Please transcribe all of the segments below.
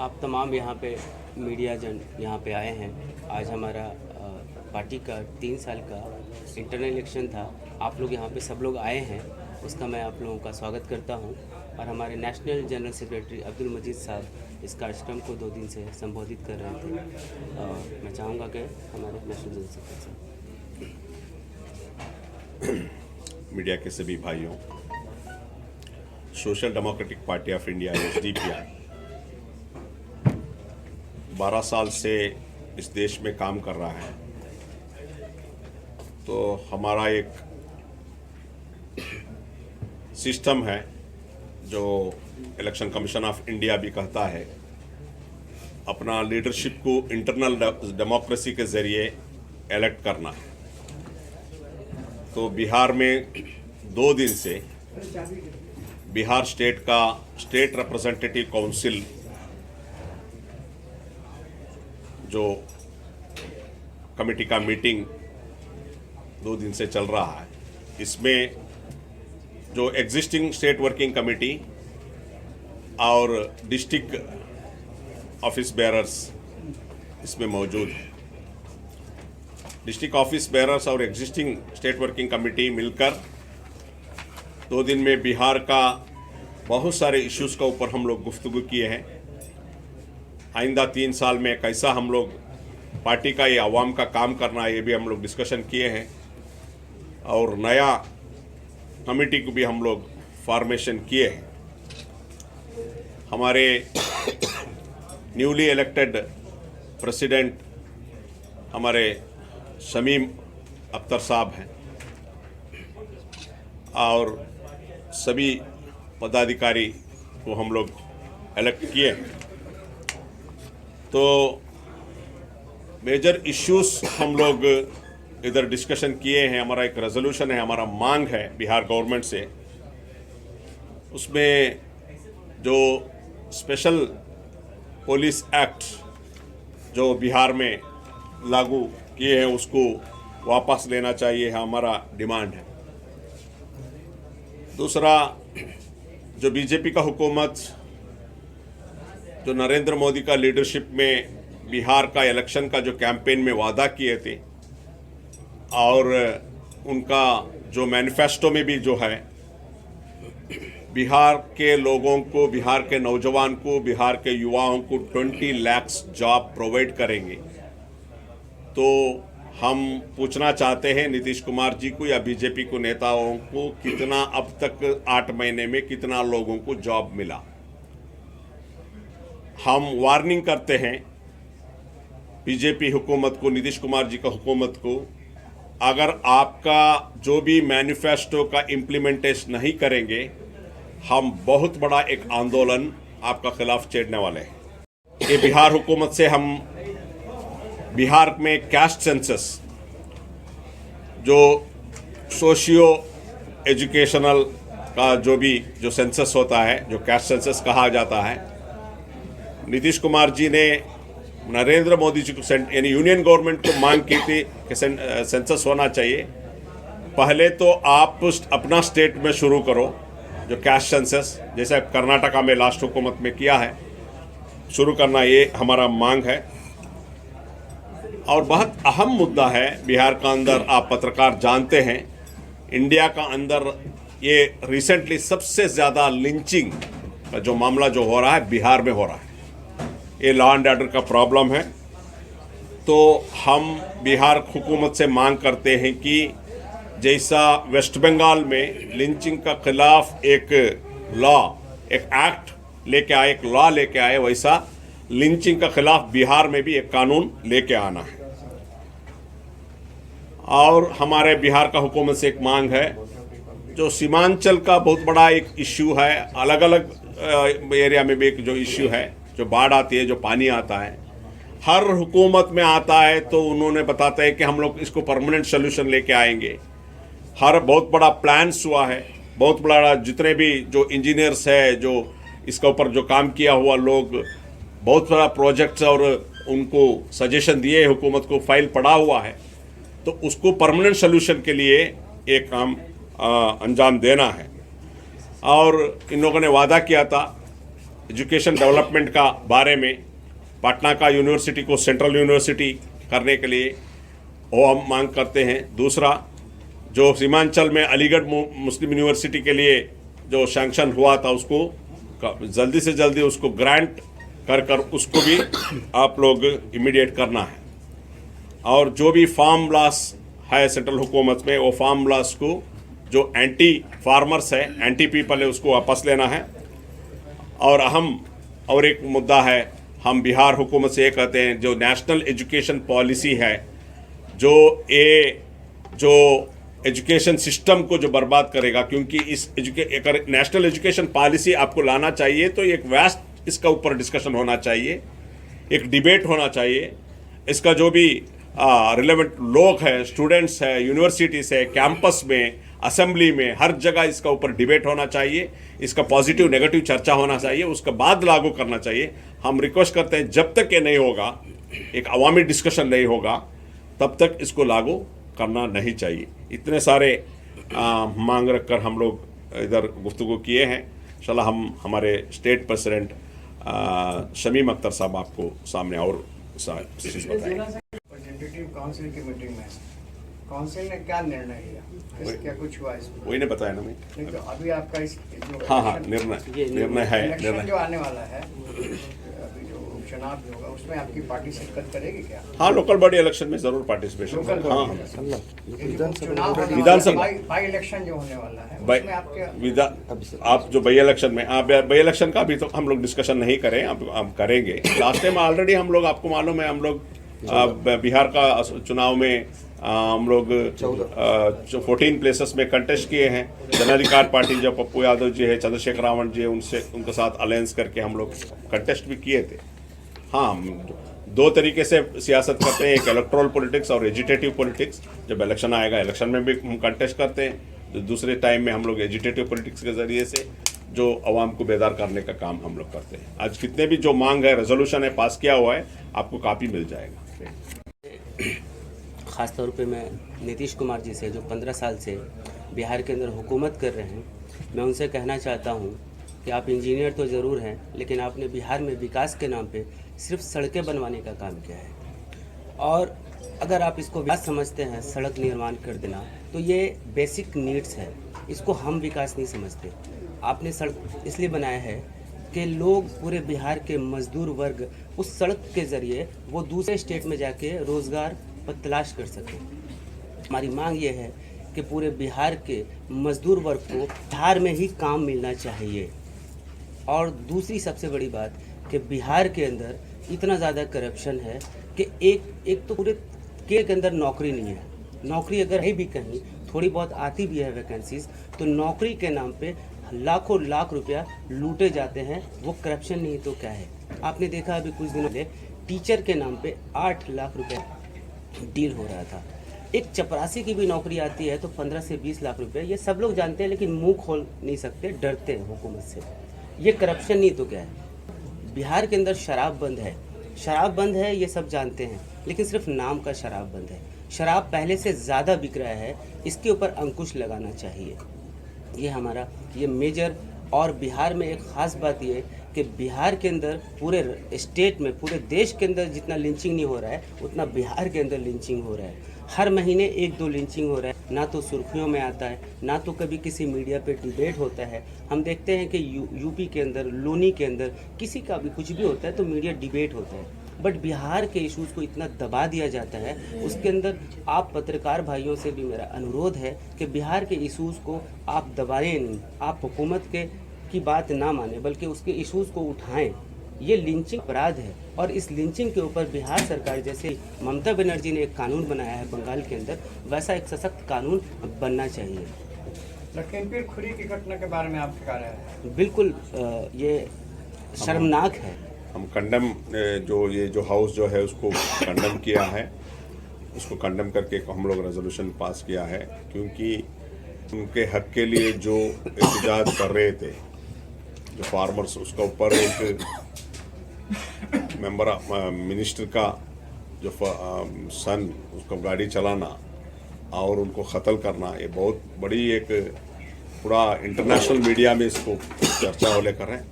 आप तमाम यहाँ पे मीडिया जन यहाँ पे आए हैं। आज हमारा पार्टी का 3 साल का इंटरनल इलेक्शन था। आप लोग यहाँ पे सब लोग आए हैं, उसका मैं आप लोगों का स्वागत करता हूँ। और हमारे नेशनल जनरल सेक्रेटरी अब्दुल मजीद साहब इस कार्यक्रम को 2 दिन से संबोधित कर रहे थे। मैं चाहूँगा कि हमारे नेशनल जनरल सेक्रेटरी साहब। मीडिया के सभी भाइयों, social democratic party of India SDPI 12 साल से इस देश में काम कर रहा है। तो हमारा एक सिस्टम है जो इलेक्शन कमीशन ऑफ इंडिया भी कहता है, अपना लीडरशिप को इंटरनल डेमोक्रेसी के ज़रिए इलेक्ट करना है। तो बिहार में 2 दिन से बिहार स्टेट का स्टेट रिप्रेजेंटेटिव काउंसिल जो कमेटी का मीटिंग 2 दिन से चल रहा है। इसमें जो एग्जिस्टिंग स्टेट वर्किंग कमेटी और डिस्ट्रिक्ट ऑफिस बेयरर्स इसमें मौजूद है। डिस्ट्रिक्ट ऑफिस बेयरर्स और एग्जिस्टिंग स्टेट वर्किंग कमेटी मिलकर 2 दिन में बिहार का बहुत सारे इश्यूज़ का ऊपर हम लोग गुफ्तगू किए हैं। आइंदा 3 साल में कैसा हम लोग पार्टी का ये आवाम का काम करना है, ये भी हम लोग डिस्कशन किए हैं। और नया कमेटी को भी हम लोग फॉर्मेशन किए हैं। हमारे न्यूली इलेक्टेड प्रेसिडेंट हमारे शमीम अख्तर साहब हैं और सभी पदाधिकारी को हम लोग इलेक्ट किए हैं। तो मेजर इश्यूज हम लोग इधर डिस्कशन किए हैं। हमारा एक रेजोल्यूशन है, हमारा मांग है बिहार गवर्नमेंट से। उसमें जो स्पेशल पुलिस एक्ट जो बिहार में लागू किए हैं उसको वापस लेना चाहिए, हमारा डिमांड है। दूसरा, जो बीजेपी का हुकूमत जो नरेंद्र मोदी का लीडरशिप में बिहार का इलेक्शन का जो कैंपेन में वादा किए थे और उनका जो मैनिफेस्टो में भी जो है बिहार के लोगों को, बिहार के नौजवान को, बिहार के युवाओं को 20 लाख जॉब प्रोवाइड करेंगे। तो हम पूछना चाहते हैं नीतीश कुमार जी को या बीजेपी को नेताओं को, कितना अब तक 8 महीने में कितना लोगों को जॉब मिला। हम वार्निंग करते हैं बीजेपी हुकूमत को, नीतीश कुमार जी का हुकूमत को, अगर आपका जो भी मैनिफेस्टो का इम्प्लीमेंटेशन नहीं करेंगे, हम बहुत बड़ा एक आंदोलन आपका खिलाफ छेड़ने वाले हैं। ये बिहार हुकूमत से हम बिहार में कास्ट सेंसस जो सोशियो एजुकेशनल का जो सेंसस होता है, जो कास्ट सेंसस कहा जाता है, नीतीश कुमार जी ने नरेंद्र मोदी जी को यानी यूनियन गवर्नमेंट को मांग की थी कि सेंसस होना चाहिए। पहले तो आप अपना स्टेट में शुरू करो जो कास्ट सेंसस, जैसे कर्नाटका में लास्ट हुकूमत में किया है, शुरू करना, ये हमारा मांग है। और बहुत अहम मुद्दा है बिहार का अंदर, आप पत्रकार जानते हैं, इंडिया का अंदर ये रिसेंटली सबसे ज़्यादा लिंचिंग का जो मामला जो हो रहा है बिहार में हो रहा है। ये लॉ एंड ऑर्डर का प्रॉब्लम है। तो हम बिहार हुकूमत से मांग करते हैं कि जैसा वेस्ट बंगाल में लिंचिंग का खिलाफ एक लॉ, एक एक्ट लेके आए, एक लॉ लेके आए, वैसा लिंचिंग का खिलाफ बिहार में भी एक कानून लेके आना है। और हमारे बिहार का हुकूमत से एक मांग है, जो सीमांचल का बहुत बड़ा एक इश्यू है, अलग अलग एरिया में भी एक जो इश्यू है, जो बाढ़ आती है, जो पानी आता है, हर हुकूमत में आता है तो उन्होंने बताते हैं कि हम लोग इसको परमानेंट सोल्यूशन लेके आएंगे। हर बहुत बड़ा प्लान्स हुआ है, बहुत बड़ा, जितने भी जो इंजीनियर्स है, जो इसके ऊपर जो काम किया हुआ लोग, बहुत बड़ा प्रोजेक्ट्स और उनको सजेशन दिए, हुकूमत को फाइल पड़ा हुआ है। तो उसको परमानेंट सोल्यूशन के लिए एक काम अंजाम देना है। और इन लोगों ने वादा किया था एजुकेशन डेवलपमेंट का बारे में पटना का यूनिवर्सिटी को सेंट्रल यूनिवर्सिटी करने के लिए वो हम मांग करते हैं। दूसरा, जो सीमांचल में अलीगढ़ मुस्लिम यूनिवर्सिटी के लिए जो सैंक्शन हुआ था उसको जल्दी से जल्दी उसको ग्रांट कर उसको भी आप लोग इमीडिएट करना है। और जो भी फार्म लॉस है सेंट्रल हुकूमत में, वो फार्म लॉस को जो एंटी फार्मर्स है, एंटी पीपल है, उसको वापस लेना है। और और एक मुद्दा है, हम बिहार हुकूमत से ये कहते हैं, जो नेशनल एजुकेशन पॉलिसी है, जो एजुकेशन सिस्टम को जो बर्बाद करेगा, क्योंकि इस नेशनल एजुकेशन पॉलिसी आपको लाना चाहिए तो एक वास्ट इसका ऊपर डिस्कशन होना चाहिए, एक डिबेट होना चाहिए। इसका जो भी रिलेवेंट लोग हैं, स्टूडेंट्स हैं, यूनिवर्सिटीज़ है, कैंपस में, असेंबली में, हर जगह इसका ऊपर डिबेट होना चाहिए, इसका पॉजिटिव नेगेटिव चर्चा होना चाहिए, उसके बाद लागू करना चाहिए। हम रिक्वेस्ट करते हैं जब तक ये नहीं होगा, एक अवामी डिस्कशन नहीं होगा, तब तक इसको लागू करना नहीं चाहिए। इतने सारे मांग रखकर हम लोग इधर गुफ्तगू किए हैं। इंशाल्लाह हम हमारे स्टेट प्रेसिडेंट शमीम अख्तर साहब आपको सामने और चीज़ बताएंगे। रिप्रेजेंटेटिव काउंसिल की मीटिंग में काउंसिल ने क्या निर्णय लिया, क्या कुछ हुआ इसमें? वही ने बताया ना मैं। नहीं तो अभी आपका इस जो हाँ निर्णय है। इलेक्शन जो आने वाला है, अभी जो उपचुनाव भी होगा, उसमें आपकी पार्टी शिरकत करेगी क्या? हाँ, लोकल बॉडी इलेक्शन में जरूर पार्टिसिपेशन। हाँ, विधानसभा बाई इलेक्शन जो होने वाला है, उसमें आपके आप जो बाई इलेक्शन में, बाई इलेक्शन का अभी तो हम लोग डिस्कशन नहीं करें, अब हम करेंगे। लास्ट टाइम ऑलरेडी हम लोग, आपको मालूम है, हम लोग बिहार का चुनाव में हम लोग 14 प्लेसेस में कंटेस्ट किए हैं। जन अधिकार पार्टी जो पप्पू यादव जी है, चंद्रशेखर रावण जी है, उनके साथ अलायंस करके हम लोग कंटेस्ट भी किए थे। हाँ, हम दो तरीके से सियासत करते हैं, एक इलेक्टोरल पॉलिटिक्स और एजिटेटिव पॉलिटिक्स। जब इलेक्शन आएगा, इलेक्शन में भी हम कंटेस्ट करते हैं। दूसरे टाइम में हम लोग एजिटेटिव पॉलिटिक्स के जरिए से जो आवाम को बेदार करने का काम हम लोग करते हैं। आज कितने भी जो मांग है, रेजोल्यूशन है, पास किया हुआ है, आपको कॉपी मिल जाएगा। ख़ास तौर पे मैं नीतीश कुमार जी से, जो 15 साल से बिहार के अंदर हुकूमत कर रहे हैं, मैं उनसे कहना चाहता हूं कि आप इंजीनियर तो ज़रूर हैं, लेकिन आपने बिहार में विकास के नाम पे सिर्फ सड़कें बनवाने का काम किया है। और अगर आप इसको विकास समझते हैं, सड़क निर्माण कर देना, तो ये बेसिक नीड्स है, इसको हम विकास नहीं समझते। आपने सड़क इसलिए बनाया है कि लोग, पूरे बिहार के मजदूर वर्ग उस सड़क के ज़रिए वो दूसरे स्टेट में जाके रोज़गार तलाश कर सकें। हमारी मांग ये है कि पूरे बिहार के मजदूर वर्ग को बिहार में ही काम मिलना चाहिए। और दूसरी सबसे बड़ी बात कि बिहार के अंदर इतना ज़्यादा करप्शन है कि एक तो पूरे के अंदर नौकरी नहीं है। नौकरी अगर है भी कहीं, थोड़ी बहुत आती भी है वैकेंसीज, तो नौकरी के नाम पे लाखों लाख रुपया लूटे जाते हैं। वो करप्शन नहीं तो क्या है? आपने देखा अभी कुछ दिनों पहले टीचर के नाम पे 8 लाख रुपए डील हो रहा था। एक चपरासी की भी नौकरी आती है तो 15 से 20 लाख रुपए, ये सब लोग जानते हैं, लेकिन मुंह खोल नहीं सकते, डरते हैं हुकूमत से। ये करप्शन नहीं तो क्या है? बिहार के अंदर शराब बंद है, शराब बंद है, ये सब जानते हैं, लेकिन सिर्फ नाम का शराब बंद है। शराब पहले से ज़्यादा बिक रहा है, इसके ऊपर अंकुश लगाना चाहिए। ये हमारा ये मेजर। और बिहार में एक ख़ास बात ये कि बिहार के अंदर, पूरे स्टेट में, पूरे देश के अंदर जितना लिंचिंग नहीं हो रहा है, उतना बिहार के अंदर लिंचिंग हो रहा है। हर महीने 1-2 लिंचिंग हो रहा है, ना तो सुर्खियों में आता है, ना तो कभी किसी मीडिया पे डिबेट होता है। हम देखते हैं कि यूपी के अंदर, लोनी के अंदर किसी का भी कुछ भी होता है तो मीडिया डिबेट होता है, बट बिहार के इशूज़ को इतना दबा दिया जाता है। उसके अंदर आप पत्रकार भाइयों से भी मेरा अनुरोध है कि बिहार के इशूज़ को आप दबाएं नहीं, आप हुकूमत की बात ना माने, बल्कि उसके इशूज़ को उठाएं। ये लिंचिंग अपराध है, और इस लिंचिंग के ऊपर बिहार सरकार, जैसे ममता बनर्जी ने एक कानून बनाया है बंगाल के अंदर, वैसा एक सशक्त कानून बनना चाहिए। लखीमपुर खुरी की घटना के बारे में आपकी क्या राय है? बिल्कुल ये शर्मनाक है। हम कंडम जो हाउस जो है उसको कंडम किया है, उसको कंडम करके हम लोग रेजोल्यूशन पास किया है, क्योंकि उनके हक के लिए जो एहतजाज कर रहे थे जो फार्मर्स, उसका ऊपर एक मेंबर मिनिस्टर का जो सन, उसको गाड़ी चलाना और उनको कत्ल करना, ये बहुत बड़ी एक पूरा इंटरनेशनल मीडिया में इसको चर्चा होले कर रहे हैं।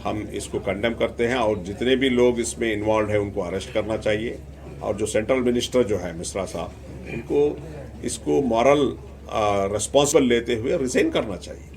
हम इसको कंडेम करते हैं और जितने भी लोग इसमें इन्वॉल्व हैं उनको अरेस्ट करना चाहिए। और जो सेंट्रल मिनिस्टर जो है मिश्रा साहब, उनको इसको मॉरल रिस्पॉन्सिबल लेते हुए रिजाइन करना चाहिए।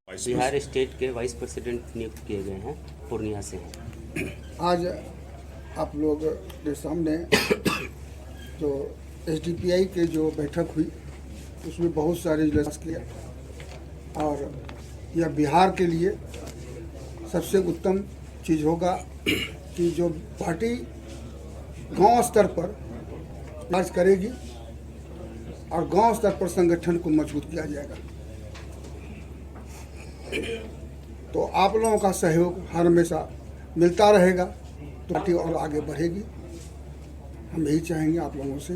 बिहार स्टेट के वाइस प्रेसिडेंट नियुक्त किए गए हैं, पूर्णिया से हैं। आज आप लोग के सामने जो SDPI के जो बैठक हुई उसमें बहुत सारे इजलास किया और यह बिहार के लिए सबसे उत्तम चीज़ होगा कि जो पार्टी गांव स्तर पर कार्य करेगी और गांव स्तर पर संगठन को मजबूत किया जाएगा। तो आप लोगों का सहयोग हर हमेशा मिलता रहेगा तो पार्टी और आगे बढ़ेगी। हम यही चाहेंगे आप लोगों से।